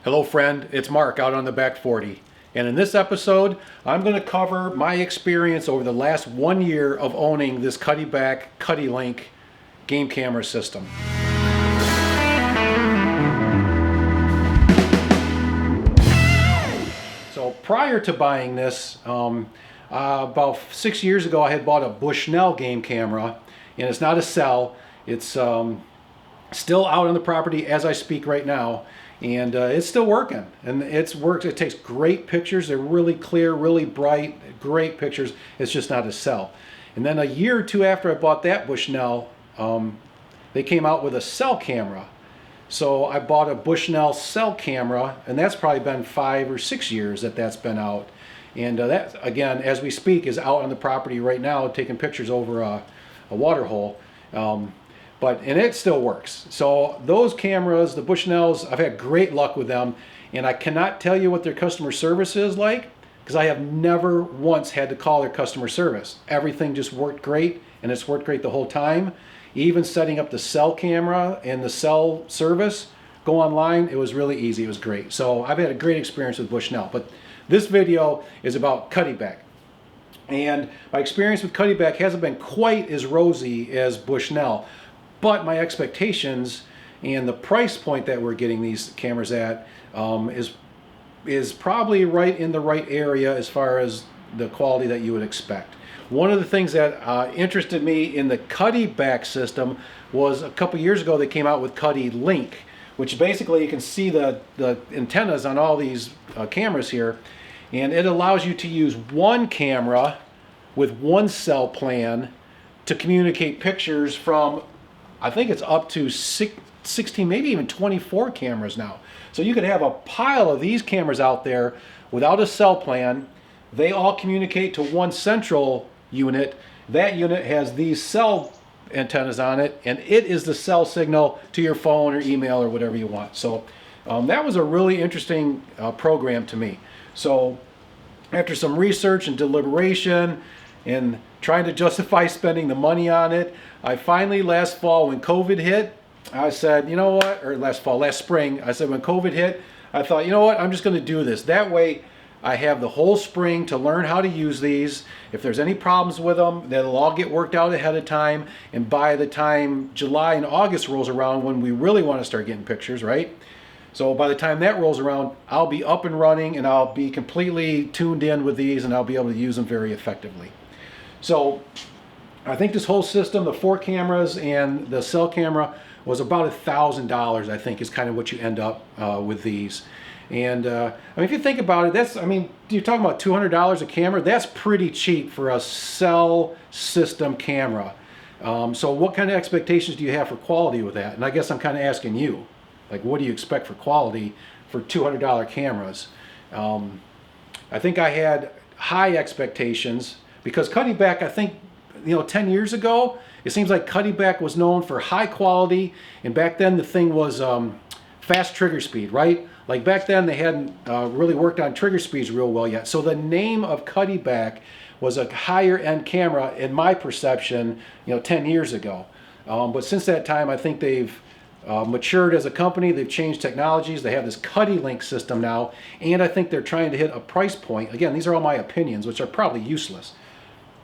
Hello friend, it's Mark out on the back 40. And in this episode, I'm going to cover my experience over the last 1 year of owning this Cuddeback Cuddelink game camera system. So prior to buying this, about 6 years ago I had bought a Bushnell game camera, and it's not a cell. It's still out on the property as I speak right now. And it's still working, and it works. It takes great pictures. They're really clear, really bright, great pictures. It's just not a cell. And then a year or two after I bought that Bushnell, they came out with a cell camera. So I bought a Bushnell cell camera, and that's probably been 5 or 6 years that that's been out. And that, again, as we speak, is out on the property right now, taking pictures over a water hole. And it still works. So those cameras, the Bushnells, I've had great luck with them, and I cannot tell you what their customer service is like, because I have never once had to call their customer service. Everything just worked great, and it's worked great the whole time. Even setting up the cell camera and the cell service, go online, it was really easy, it was great. So I've had a great experience with Bushnell, but this video is about Cuddeback. And my experience with Cuddeback hasn't been quite as rosy as Bushnell. But my expectations and the price point that we're getting these cameras at is probably right in the right area as far as the quality that you would expect. One of the things that interested me in the Cuddeback system was a couple years ago they came out with Cuddelink, which basically you can see the antennas on all these cameras here, and it allows you to use one camera with one cell plan to communicate pictures from, I think it's up to 16, maybe even 24 cameras now. So you could have a pile of these cameras out there without a cell plan. They all communicate to one central unit. That unit has these cell antennas on it, and it is the cell signal to your phone or email or whatever you want. So that was a really interesting program to me. So after some research and deliberation and trying to justify spending the money on it, I finally, last fall when COVID hit, I said, you know what, or last spring, I said when COVID hit, I thought, you know what, I'm just going to do this. That way I have the whole spring to learn how to use these. If there's any problems with them, that'll all get worked out ahead of time. And by the time July and August rolls around, when we really want to start getting pictures, right? So by the time that rolls around, I'll be up and running, and I'll be completely tuned in with these, and I'll be able to use them very effectively. So I think this whole system, the 4 cameras and the cell camera, was about $1,000, I think, is kind of what you end up with these. And I mean, if you think about it, that's, I mean, you're talking about $200 a camera. That's pretty cheap for a cell system camera. So what kind of expectations do you have for quality with that? And I guess I'm kind of asking you, like, what do you expect for quality for $200 cameras? I think I had high expectations, because Cuddeback, I think, 10 years ago, it seems like Cuddeback was known for high quality, and back then the thing was fast trigger speed, right? Like back then they hadn't really worked on trigger speeds real well yet. So the name of Cuddeback was a higher end camera in my perception, 10 years ago. But since that time, I think they've matured as a company. They've changed technologies. They have this Cuddelink system now, and I think they're trying to hit a price point. Again, these are all my opinions, which are probably useless.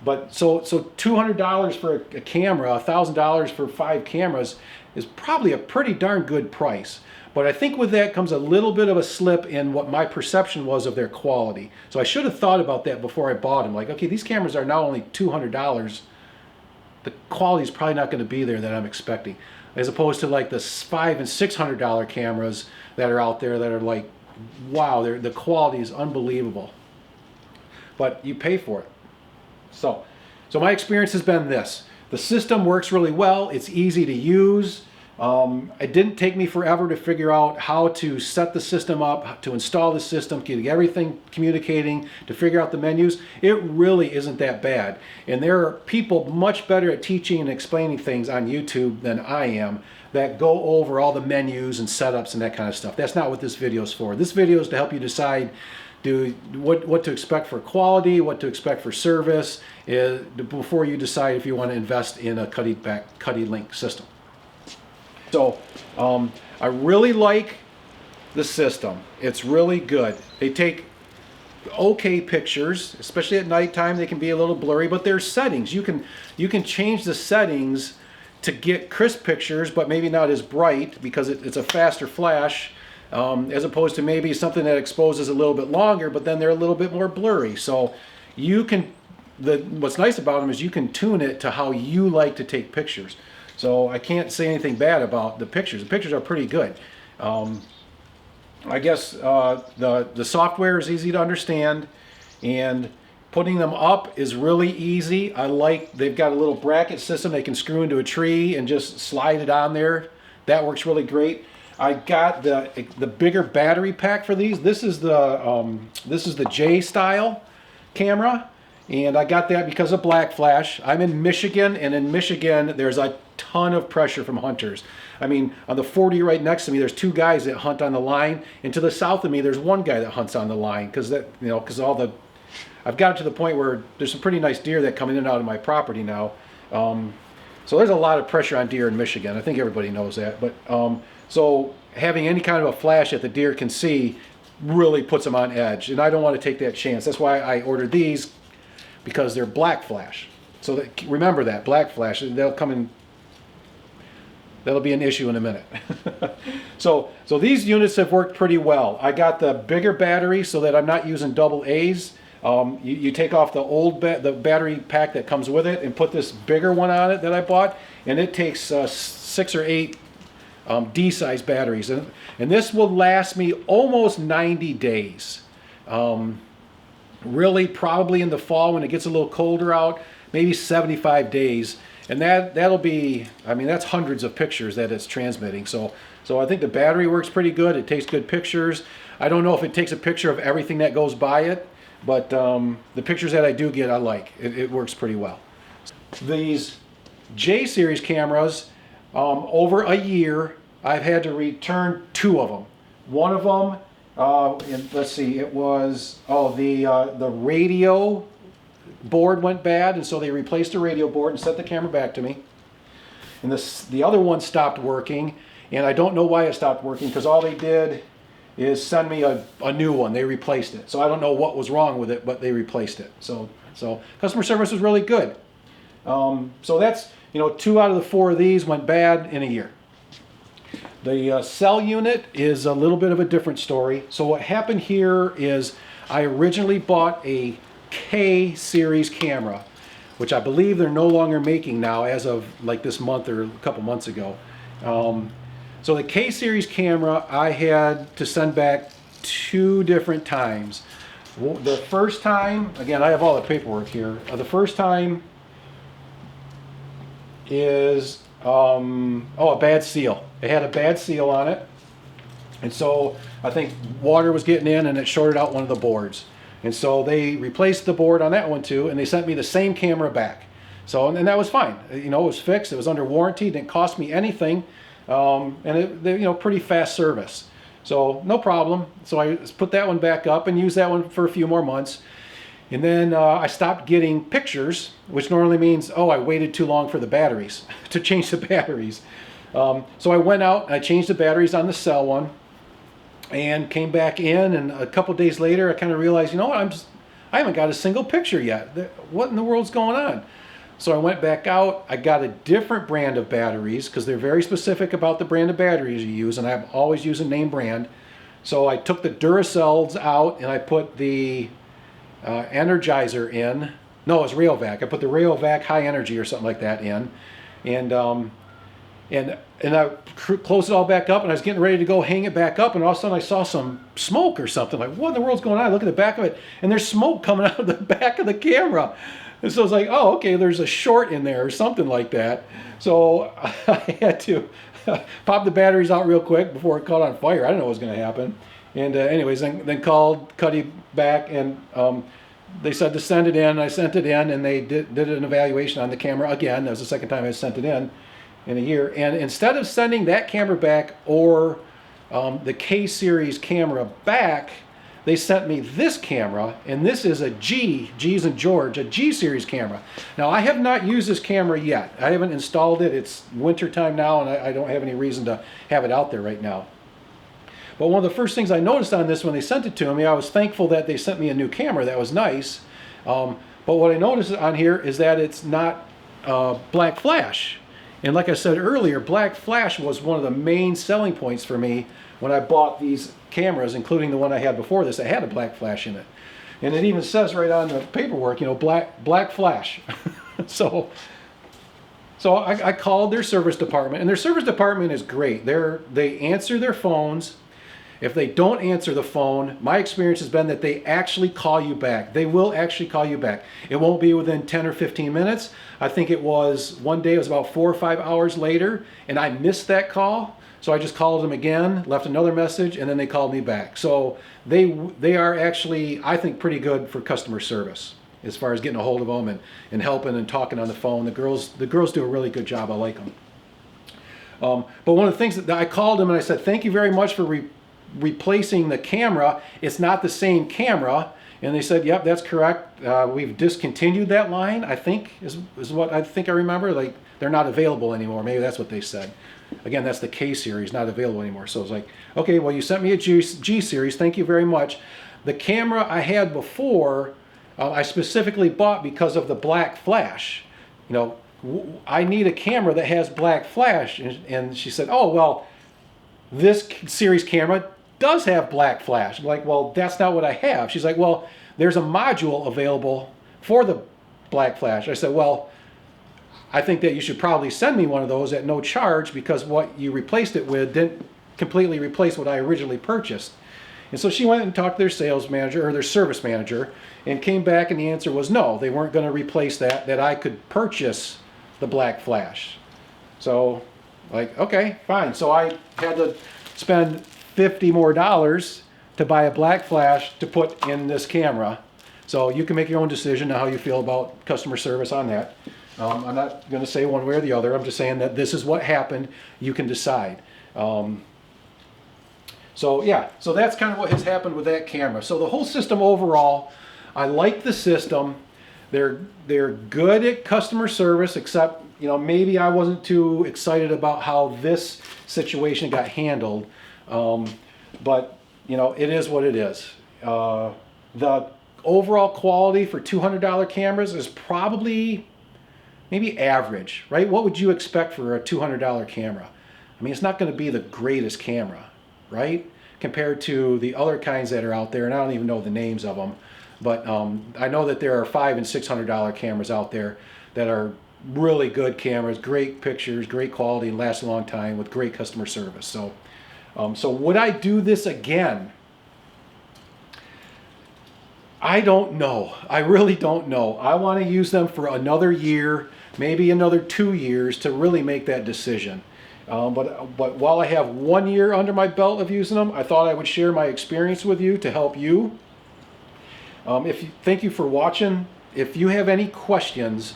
But so $200 for a camera, $1,000 for 5 cameras is probably a pretty darn good price. But I think with that comes a little bit of a slip in what my perception was of their quality. So I should have thought about that before I bought them. Like, okay, these cameras are now only $200. The quality is probably not going to be there that I'm expecting, as opposed to like the $500 and $600 cameras that are out there that are like, wow, the quality is unbelievable. But you pay for it. So my experience has been this. The system works really well. It's easy to use. It didn't take me forever to figure out how to set the system up, to install the system, get everything communicating, to figure out the menus. It really isn't that bad. And there are people much better at teaching and explaining things on YouTube than I am that go over all the menus and setups and that kind of stuff. That's not what this video is for. This video is to help you decide what to expect for quality, what to expect for service, before you decide if you want to invest in a Cuddelink system. So I really like the system. It's really good. They take okay pictures, especially at nighttime. They can be a little blurry, but there's settings. You can change the settings to get crisp pictures, but maybe not as bright because it's a faster flash, as opposed to maybe something that exposes a little bit longer, but then they're a little bit more blurry. So you can, what's nice about them is you can tune it to how you like to take pictures. So I can't say anything bad about the pictures. The pictures are pretty good. I guess the software is easy to understand, and putting them up is really easy. I like, they've got a little bracket system they can screw into a tree and just slide it on there. That works really great. I got the bigger battery pack for these. This is the J style camera, and I got that because of black flash. I'm in Michigan, and in Michigan there's a ton of pressure from hunters. I mean, on the 40 right next to me, there's 2 guys that hunt on the line, and to the south of me, there's 1 guy that hunts on the line, because I've got it to the point where there's some pretty nice deer that come in and out of my property now. So there's a lot of pressure on deer in Michigan. I think everybody knows that. But so having any kind of a flash that the deer can see really puts them on edge, and I don't want to take that chance. That's why I ordered these, because they're black flash. So remember that, black flash. They'll come in. That'll be an issue in a minute. So these units have worked pretty well. I got the bigger battery so that I'm not using double A's. You take off the battery pack that comes with it and put this bigger one on it that I bought, and it takes 6 or 8 D-size batteries, and this will last me almost 90 days. Really, probably in the fall when it gets a little colder out, maybe 75 days. And that'll be, I mean, that's hundreds of pictures that it's transmitting. So I think the battery works pretty good. It takes good pictures. I don't know if it takes a picture of everything that goes by it, but the pictures that I do get, I like. It works pretty well. These J series cameras, over a year, I've had to return 2 of them. One of them, and let's see, it was, the radio board went bad, and so they replaced the radio board and sent the camera back to me. And the other one stopped working, and I don't know why it stopped working, because all they did is send me a new one. They replaced it. So I don't know what was wrong with it, but they replaced it. So customer service was really good. So that's, 2 out of the 4 of these went bad in a year. The cell unit is a little bit of a different story. So what happened here is I originally bought a K series camera, which I believe they're no longer making now as of like this month or a couple months ago. So the K series camera I had to send back 2 different times. The first time, again, I have all the paperwork here. The first time is a bad seal. It had a bad seal on it, and so I think water was getting in and it shorted out one of the boards. And so they replaced the board on that one too, and they sent me the same camera back. So, and that was fine. It was fixed. It was under warranty. It didn't cost me anything, and it, pretty fast service. So no problem. So I put that one back up and used that one for a few more months. And then I stopped getting pictures, which normally means, I waited too long for the batteries, to change the batteries. So I went out and I changed the batteries on the cell one, and came back in, and a couple days later I kind of realized, I haven't got a single picture yet. What in the world's going on? So I went back out. I got a different brand of batteries, because they're very specific about the brand of batteries you use, and I'm always using name brand. So I took the Duracells out and I put the Energizer in. No, it was Rayovac. I put the Rayovac High Energy or something like that in, and I closed it all back up, and I was getting ready to go hang it back up, and all of a sudden I saw some smoke or something. Like, what in the world's going on? I look at the back of it, and there's smoke coming out of the back of the camera. And so I was like, oh, okay, there's a short in there or something like that. So I had to pop the batteries out real quick before it caught on fire. I didn't know what was going to happen. And anyways, then called Cuddeback, and they said to send it in. I sent it in, and they did an evaluation on the camera again. That was the second time I sent it in a year. And instead of sending that camera back, or the K series camera back, they sent me this camera, and this is a G's in George, a G series camera. Now, I have not used this camera yet. I haven't installed it. It's winter time now, and I don't have any reason to have it out there right now. But one of the first things I noticed on this when they sent it to me, I was thankful that they sent me a new camera. That was nice. But what I noticed on here is that it's not black flash. And like I said earlier, black flash was one of the main selling points for me when I bought these cameras, including the one I had before this that had a black flash in it. And it even says right on the paperwork, you know, black flash. So I called their service department, and their service department is great. They answer their phones. If they don't answer the phone, my experience has been that they actually call you back. They will actually call you back. It won't be within 10 or 15 minutes. I think it was one day, it was about 4 or 5 hours later, and I missed that call. So I just called them again, left another message, and then they called me back. So they are actually, I think, pretty good for customer service as far as getting a hold of them and helping and talking on the phone. The girls do a really good job. I like them. But one of the things that I called them and I said, thank you very much for replacing the camera. It's not the same camera. And they said, yep, that's correct. We've discontinued that line, I think, is what I think I remember. Like, they're not available anymore. Maybe that's what they said. Again, that's the K series, not available anymore. So I was like, okay, well, you sent me a G series. Thank you very much. The camera I had before, I specifically bought because of the black flash. You know, I need a camera that has black flash. And she said, oh, well, this series camera does have black flash. I'm like, well, that's not what I have. She's like, well, there's a module available for the black flash. I said, well, I think that you should probably send me one of those at no charge, because what you replaced it with didn't completely replace what I originally purchased. And so she went and talked to their sales manager or their service manager and came back, and the answer was no, they weren't going to replace that I could purchase the black flash. So like, okay, fine. So I had to spend $50 more to buy a black flash to put in this camera. So you can make your own decision on how you feel about customer service on that. I'm not going to say one way or the other. I'm just saying that this is what happened. You can decide. So yeah, so that's kind of what has happened with that camera. So the whole system overall, I like the system. They're good at customer service, except, you know, maybe I wasn't too excited about how this situation got handled. But, you know, it is what it is. The overall quality for $200 cameras is probably maybe average, right? What would you expect for a $200 camera? I mean, it's not going to be the greatest camera, right? Compared to the other kinds that are out there, and I don't even know the names of them. But I know that there are $500 and $600 cameras out there that are really good cameras, great pictures, great quality, and last a long time with great customer service. So, so would I do this again? I don't know. I really don't know. I want to use them for another year, maybe another 2 years to really make that decision. But while I have 1 year under my belt of using them, I thought I would share my experience with you to help you. Thank you for watching. If you have any questions,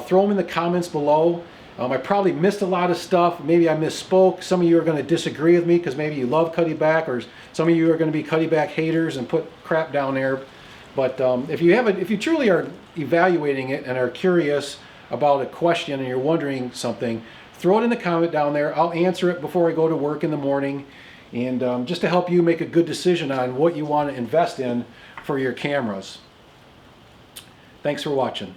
throw them in the comments below. I probably missed a lot of stuff. Maybe I misspoke. Some of you are going to disagree with me because maybe you love Cuddeback, or some of you are going to be Cuddeback haters and put crap down there. But if you truly are evaluating it and are curious about a question and you're wondering something, throw it in the comment down there. I'll answer it before I go to work in the morning, and just to help you make a good decision on what you want to invest in for your cameras. Thanks for watching.